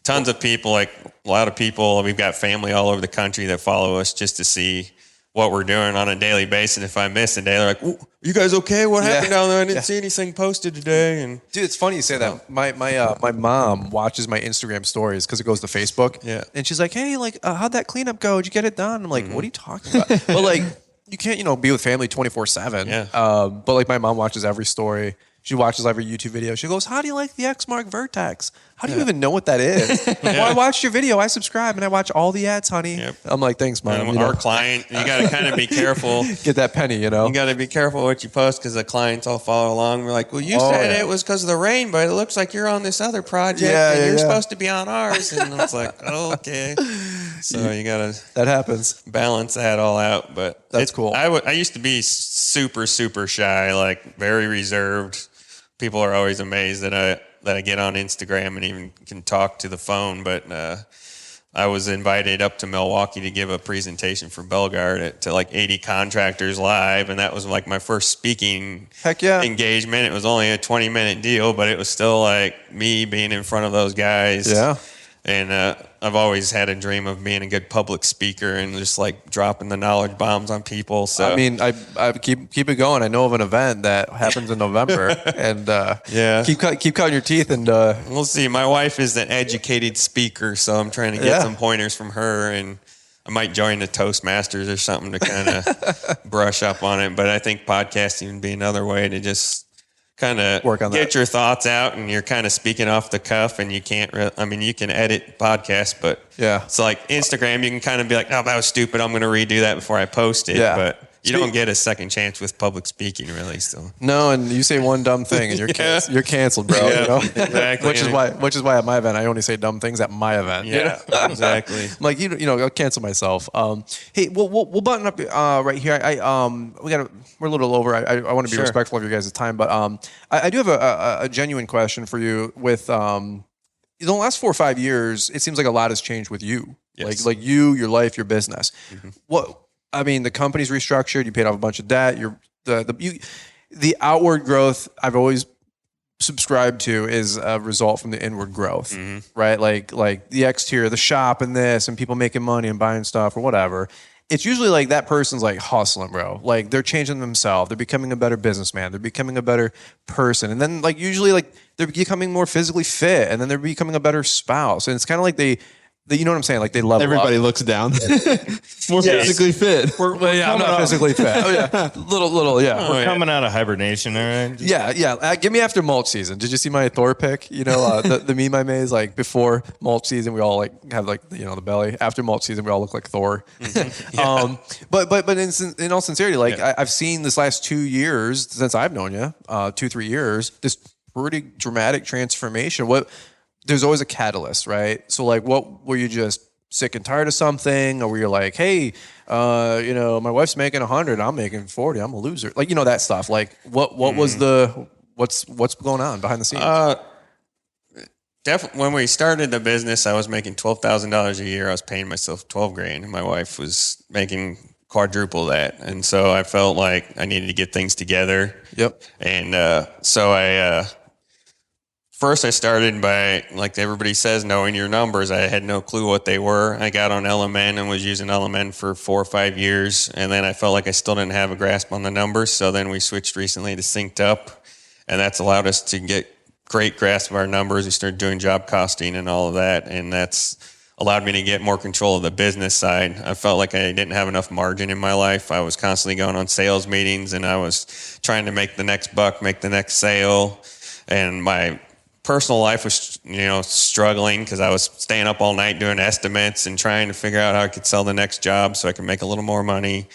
tons of people, like a lot of people, we've got family all over the country that follow us just to see what we're doing on a daily basis. If I miss a day, they're like, you guys okay? What happened down there? I didn't see anything posted today. And dude, it's funny you say that. My mom watches my Instagram stories because it goes to Facebook. Yeah. And she's like, hey, like, how'd that cleanup go? Did you get it done? I'm like, what are you talking about? But like, you can't, be with family 24/7. Yeah. But like my mom watches every story. She watches every YouTube video. She goes, how do you like the Exmark Vertex? how do you even know what that is? Well, I watched your video. I subscribe and I watch all the ads, honey. Yep. I'm like, thanks, Mom. Our client, you got to kind of be careful. Get that penny, You got to be careful what you post because the clients all follow along. We're like, well, you said it was because of the rain, but it looks like you're on this other project and you're supposed to be on ours. And it's like, oh, okay. So you got to that happens. Balance that all out. But that's cool. I used to be super, super shy, like very reserved. People are always amazed that I get on Instagram and even can talk to the phone. But I was invited up to Milwaukee to give a presentation for Belgard to like 80 contractors live. And that was like my first speaking engagement. It was only a 20-minute deal, but it was still like me being in front of those guys. Yeah. And I've always had a dream of being a good public speaker and just like dropping the knowledge bombs on people. So I mean, I keep it going. I know of an event that happens in November, and keep cutting your teeth. And we'll see. My wife is an educated speaker, so I'm trying to get some pointers from her, and I might join the Toastmasters or something to kind of brush up on it. But I think podcasting would be another way to just kind of work on get your thoughts out, and you're kind of speaking off the cuff, and you can't you can edit podcasts, but it's like Instagram, you can kind of be like, oh, that was stupid, I'm going to redo that before I post it. But you don't get a second chance with public speaking, really. So no, and you say one dumb thing and you're you're canceled, bro. Exactly. which is why at my event I only say dumb things at my event. Exactly. I'm like I'll cancel myself. Hey, we'll button up right here. We're a little over. I want to be respectful of your guys' time, but I do have a genuine question for you. With in the last 4 or 5 years, it seems like a lot has changed with you. Yes. Like you, your life, your business. The company's restructured. You paid off a bunch of debt. The outward growth I've always subscribed to is a result from the inward growth, right? Like the exterior, the shop, and this, and people making money and buying stuff or whatever. It's usually like that person's like hustling, bro. Like they're changing themselves. They're becoming a better businessman. They're becoming a better person, and then like usually like they're becoming more physically fit, and then they're becoming a better spouse. And it's kind of like they you know what I'm saying? Like they level Everybody up. looks down. More physically fit. I'm not physically fit. Oh yeah, little. Yeah, we're coming out of hibernation. All right. Yeah. Give me after mulch season. Did you see my Thor pic? The meme I made is like before mulch season, we all like have like the belly. After mulch season, we all look like Thor. But in all sincerity, like I've seen this last 2 years since I've known you, 2-3 years, this pretty dramatic transformation. There's always a catalyst, right? So like, what were you just sick and tired of something, or were you like, hey, my wife's making 100, I'm making 40, I'm a loser, like that stuff. Like, what was what's going on behind the scenes? Definitely, when we started the business, I was making $12,000 a year. I was paying myself $12,000, and my wife was making quadruple that, and so I felt like I needed to get things together. Yep. And so I. First, I started by, like everybody says, knowing your numbers. I had no clue what they were. I got on LMN and was using LMN for 4 or 5 years, and then I felt like I still didn't have a grasp on the numbers. So then we switched recently to Synced Up, and that's allowed us to get great grasp of our numbers. We started doing job costing and all of that, and that's allowed me to get more control of the business side. I felt like I didn't have enough margin in my life. I was constantly going on sales meetings, and I was trying to make the next buck, make the next sale, and my personal life was, struggling because I was staying up all night doing estimates and trying to figure out how I could sell the next job so I could make a little more money.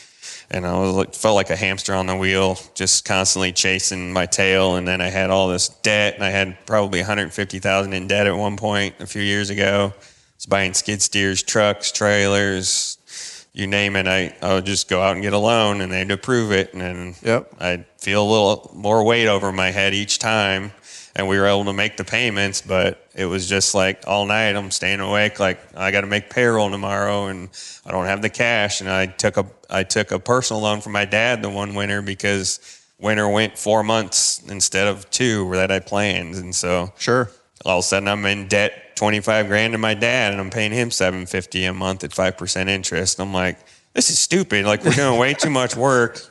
And I felt like a hamster on the wheel, just constantly chasing my tail. And then I had all this debt, and I had probably $150,000 in debt at one point a few years ago. I was buying skid steers, trucks, trailers, you name it. I would just go out and get a loan, and they'd approve it. And then I'd feel a little more weight over my head each time. And we were able to make the payments, but it was just like all night I'm staying awake. Like I got to make payroll tomorrow, and I don't have the cash. And I took a personal loan from my dad the one winter because winter went 4 months instead of 2 that I planned. And so all of a sudden I'm in debt $25,000 to my dad, and I'm paying him $750 a month at 5% interest. I'm like, this is stupid. Like we're doing way too much work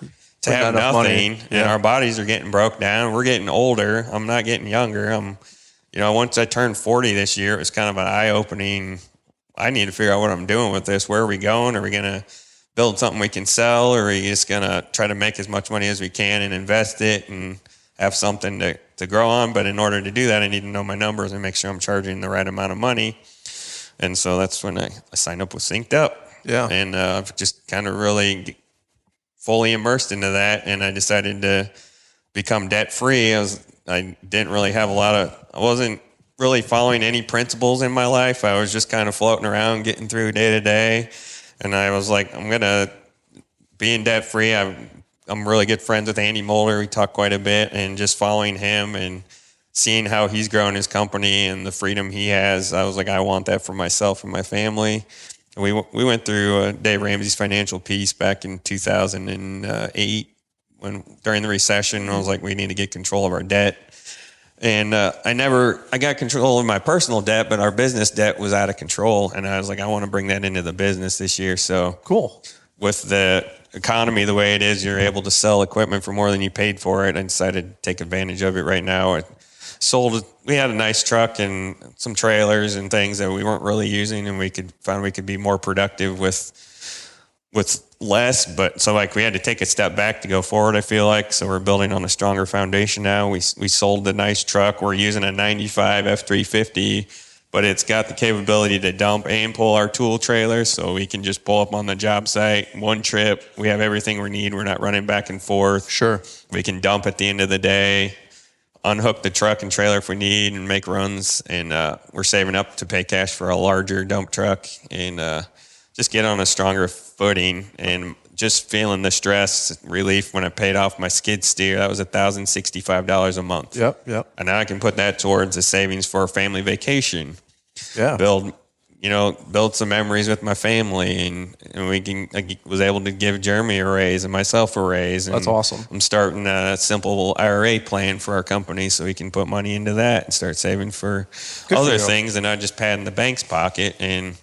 to have nothing, and our bodies are getting broke down. We're getting older. I'm not getting younger. Once I turned 40 this year, it was kind of an eye-opening. I need to figure out what I'm doing with this. Where are we going? Are we going to build something we can sell, or are we just going to try to make as much money as we can and invest it? And have something to grow on. But in order to do that, I need to know my numbers and make sure I'm charging the right amount of money. And so that's when I signed up with Synced Up. Yeah. And I've just kind of really fully immersed into that. And I decided to become debt free. I didn't really have I wasn't really following any principles in my life. I was just kind of floating around, getting through day to day. And I was like, I'm going to be in debt free. I'm really good friends with Andy Mulder. We talk quite a bit, and just following him and seeing how he's grown his company and the freedom he has. I was like, I want that for myself and my family. And we went through Dave Ramsey's financial piece back in 2008 during the recession. I was like, we need to get control of our debt. And I got control of my personal debt, but our business debt was out of control. And I was like, I want to bring that into the business this year. So cool. With the economy the way it is, you're able to sell equipment for more than you paid for it. I decided to take advantage of it right now. We had a nice truck and some trailers and things that we weren't really using, and we could be more productive with less, but so like we had to take a step back to go forward, I feel like. So we're building on a stronger foundation now. We sold the nice truck. We're using a 95 F350, but it's got the capability to dump and pull our tool trailers. So we can just pull up on the job site, one trip. We have everything we need. We're not running back and forth. Sure. We can dump at the end of the day, unhook the truck and trailer if we need, and make runs. And we're saving up to pay cash for a larger dump truck and just get on a stronger footing, and just feeling the stress relief when I paid off my skid steer. That was $1,065 a month. Yep. And now I can put that towards a savings for a family vacation. Yeah. Build some memories with my family, and I was able to give Jeremy a raise and myself a raise. And that's awesome. I'm starting a simple IRA plan for our company so we can put money into that and start saving for other things and not just padding the bank's pocket. And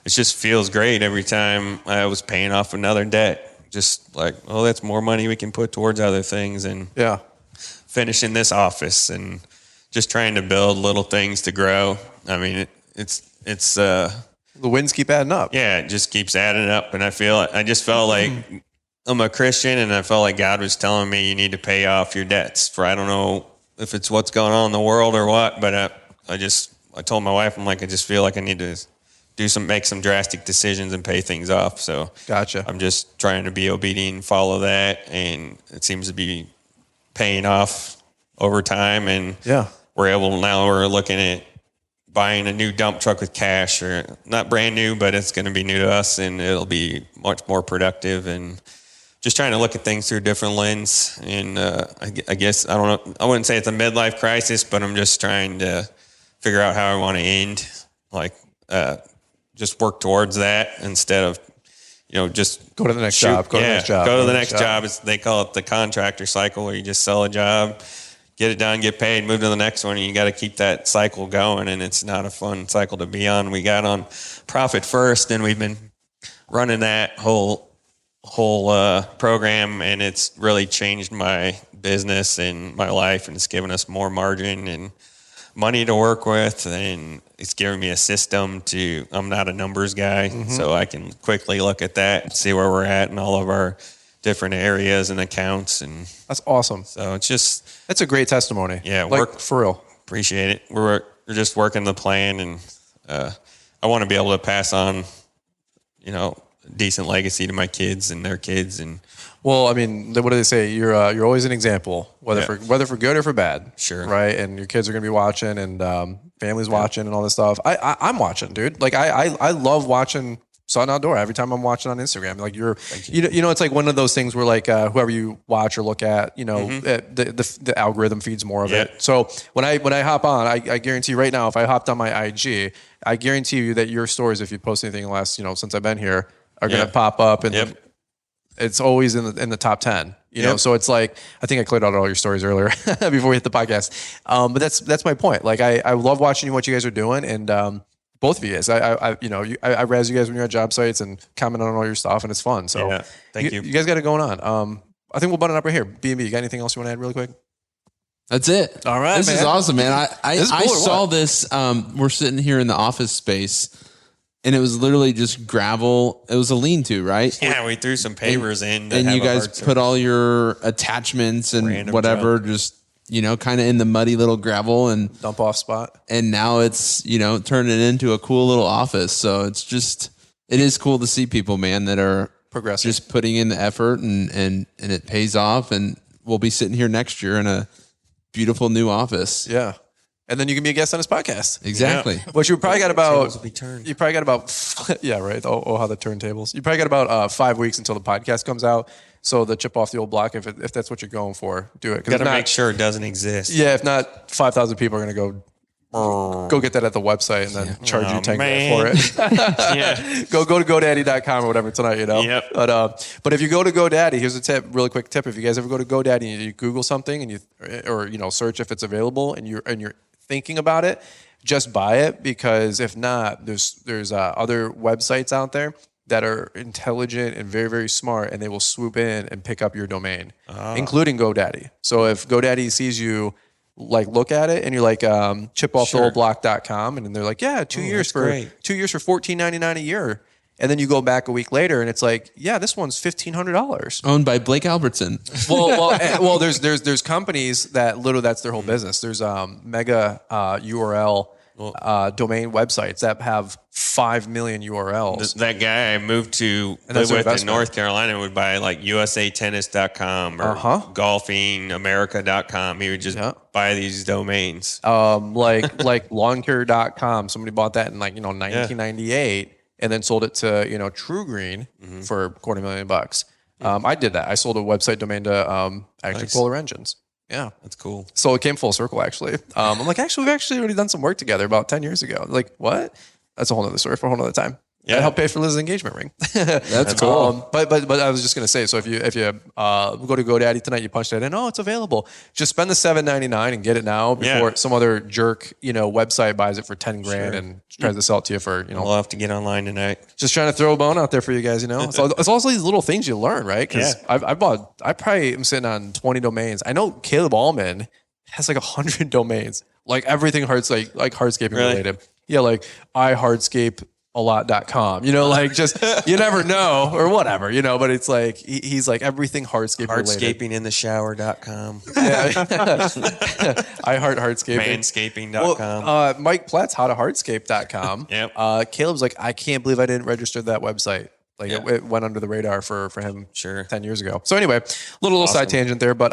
it just feels great every time I was paying off another debt. Just like, oh, that's more money we can put towards other things. And finishing this office and just trying to build little things to grow. I mean, it's the wins keep adding up. Yeah, it just keeps adding up. And I just felt like I'm a Christian, and I felt like God was telling me you need to pay off your debts. I don't know if it's what's going on in the world or what, but I told my wife, I'm like, I just feel like I need to make some drastic decisions and pay things off. So gotcha. I'm just trying to be obedient and follow that. And it seems to be paying off over time. And we're looking at buying a new dump truck with cash, or not brand new, but it's going to be new to us, and it'll be much more productive. And just trying to look at things through a different lens. And I guess, I don't know, I wouldn't say it's a midlife crisis, but I'm just trying to figure out how I want to end, just work towards that instead of, just go to the next job. Go to the next job. They call it the contractor cycle, where you just sell a job, get it done, get paid, move to the next one. And you got to keep that cycle going. And it's not a fun cycle to be on. We got on Profit First, and we've been running that whole program, and it's really changed my business and my life, and it's given us more margin and money to work with, and it's given me a system I'm not a numbers guy, so I can quickly look at that and see where we're at in all of our different areas and accounts. And that's awesome. So it's a great testimony. Yeah. Work for real. Appreciate it. We're just working the plan, and I want to be able to pass on, decent legacy to my kids and their kids. And well, I mean, what do they say? You're always an example, whether for good or for bad. Sure. Right. And your kids are going to be watching, and family's watching, and all this stuff. I'm watching, dude. Like I love watching Sutton Outdoor every time I'm watching on Instagram. Like it's like one of those things where like whoever you watch or look at, the algorithm feeds more of it. So when I hop on, I guarantee right now, if I hopped on my IG, I guarantee you that your stories, if you post anything in the last, since I've been here, are going to pop up, and it's always in the top 10, So it's like, I think I cleared out all your stories earlier before we hit the podcast. But that's my point. Like I love watching what you guys are doing, and both of you guys. I razz you guys when you're at job sites and comment on all your stuff, and it's fun. So thank you. You guys got it going on. I think we'll button it up right here. B&B, you got anything else you want to add really quick? That's it. All right, This is awesome, man. I saw what? this. We're sitting here in the office space, and it was literally just gravel. It was a lean-to, right? Yeah, we threw some pavers in. And you guys put all your attachments and whatever, just kind of in the muddy little gravel and dump off spot. And now it's, turning into a cool little office. So it is cool to see people, man, that are progressing, just putting in the effort and it pays off. And we'll be sitting here next year in a beautiful new office. Yeah. And then you can be a guest on his podcast. Exactly. Yeah. But you probably got about, you probably got about, yeah, right. Oh, how the turntables. You probably got about 5 weeks until the podcast comes out. So the chip off the old block, if that's what you're going for, do it. Got to make sure it doesn't exist. Yeah. If not, 5,000 people are going to go get that at the website and then charge you $10 for it. Yeah. Go to GoDaddy.com or whatever tonight, Yep. But if you go to GoDaddy, here's a tip, really quick tip. If you guys ever go to GoDaddy and you Google something and you search if it's available and you're thinking about it, just buy it, because if not, there's other websites out there that are intelligent and very, very smart, and they will swoop in and pick up your domain, including GoDaddy. So if GoDaddy sees you look at it and you're like chipofftheoldblock.com, and then they're like, yeah, 2 years for $14.99 a year. And then you go back a week later and it's like, yeah, this one's $1,500. Owned by Blake Albertson. Well, there's companies that literally that's their whole business. There's mega URL domain websites that have 5 million URLs. That guy I moved to live with in North Carolina would buy USAtennis.com or golfingamerica.com. He would just buy these domains. Like lawncare.com. Somebody bought that in 1998 and then sold it to True Green for $250,000. I did that. I sold a website domain to Polar Engines. Yeah. That's cool. So it came full circle, actually. I'm like, we've actually already done some work together about 10 years ago. Like, what? That's a whole nother story for a whole nother time. Yeah. I helped pay for Liz's engagement ring. That's cool. But I was just going to say, so if you go to GoDaddy tonight, you punch that in, it's available. Just spend the $7.99 and get it now before some other jerk, website buys it for $10,000 and tries to sell it to you for, We'll have to get online tonight. Just trying to throw a bone out there for you guys, So it's also these little things you learn, right? Because I probably am sitting on 20 domains. I know Caleb Allman has 100 domains, everything hardscaping related. Yeah, iHardscape.com, just you never know or whatever, but it's he's everything hardscape related. Hardscapingintheshower.com. Yeah. I heart hardscaping. Manscaping.com. Well, Mike Platts, howtohardscape.com. Yep. Caleb's I can't believe I didn't register that website. It went under the radar for him 10 years ago. So anyway, little side tangent there, but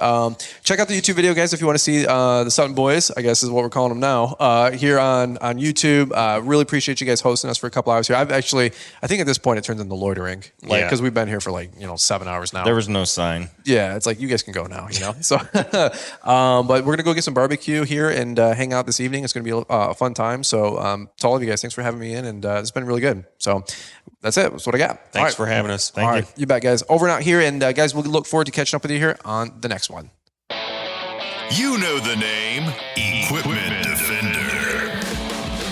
check out the YouTube video, guys, if you want to see the Sutton Boys, I guess is what we're calling them now, here on YouTube. Really appreciate you guys hosting us for a couple hours here. I think at this point it turns into loitering, because we've been here for 7 hours now. There was no sign. Yeah, it's you guys can go now, So, but we're going to go get some barbecue here and hang out this evening. It's going to be a fun time. So to all of you guys, thanks for having me in, and it's been really good. So that's it. That's what I got. Thanks for having us. Thank you. You bet, guys. Over and out here. And guys, we'll look forward to catching up with you here on the next one. You know the name Equipment Defender.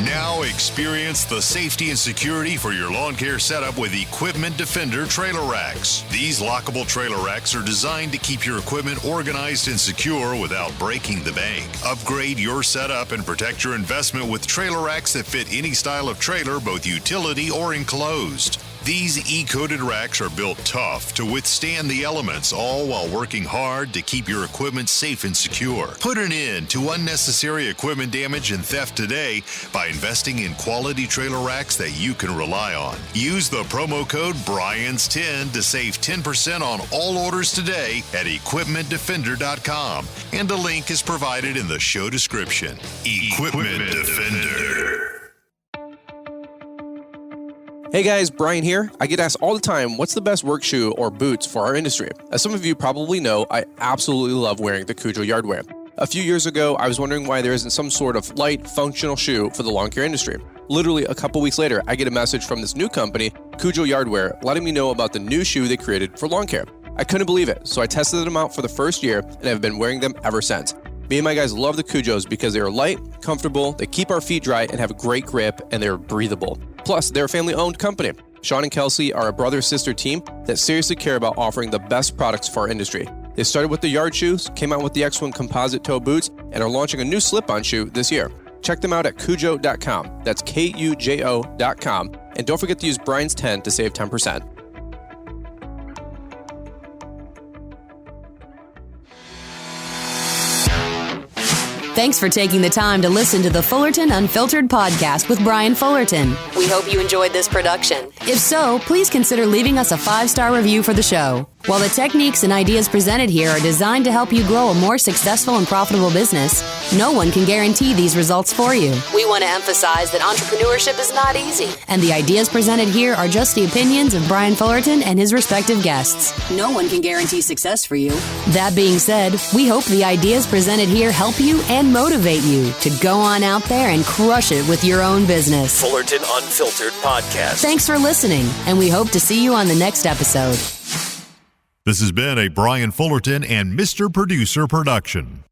Now experience the safety and security for your lawn care setup with Equipment Defender trailer racks. These lockable trailer racks are designed to keep your equipment organized and secure without breaking the bank. Upgrade your setup and protect your investment with trailer racks that fit any style of trailer, both utility or enclosed. These E-coated racks are built tough to withstand the elements, all while working hard to keep your equipment safe and secure. Put an end to unnecessary equipment damage and theft today by investing in quality trailer racks that you can rely on. Use the promo code BRYANS10 to save 10% on all orders today at equipmentdefender.com. And a link is provided in the show description. Equipment Defender. Hey guys, Brian here. I get asked all the time, what's the best work shoe or boots for our industry? As some of you probably know, I absolutely love wearing the Cujo Yardwear. A few years ago, I was wondering why there isn't some sort of light, functional shoe for the lawn care industry. Literally a couple weeks later, I get a message from this new company, Cujo Yardwear, letting me know about the new shoe they created for lawn care. I couldn't believe it, so I tested them out for the first year and have been wearing them ever since. Me and my guys love the Cujos because they are light, comfortable, they keep our feet dry and have a great grip, and they're breathable. Plus, they're a family-owned company. Sean and Kelsey are a brother-sister team that seriously care about offering the best products for our industry. They started with the yard shoes, came out with the X1 composite toe boots, and are launching a new slip-on shoe this year. Check them out at Cujo.com. That's Kujo.com. And don't forget to use Brian's10 to save 10%. Thanks for taking the time to listen to the Fullerton Unfiltered podcast with Brian Fullerton. We hope you enjoyed this production. If so, please consider leaving us a 5-star review for the show. While the techniques and ideas presented here are designed to help you grow a more successful and profitable business, no one can guarantee these results for you. We want to emphasize that entrepreneurship is not easy, and the ideas presented here are just the opinions of Brian Fullerton and his respective guests. No one can guarantee success for you. That being said, we hope the ideas presented here help you and motivate you to go on out there and crush it with your own business. Fullerton Unfiltered Podcast. Thanks for listening, and we hope to see you on the next episode. This has been a Brian Fullerton and Mr. Producer production.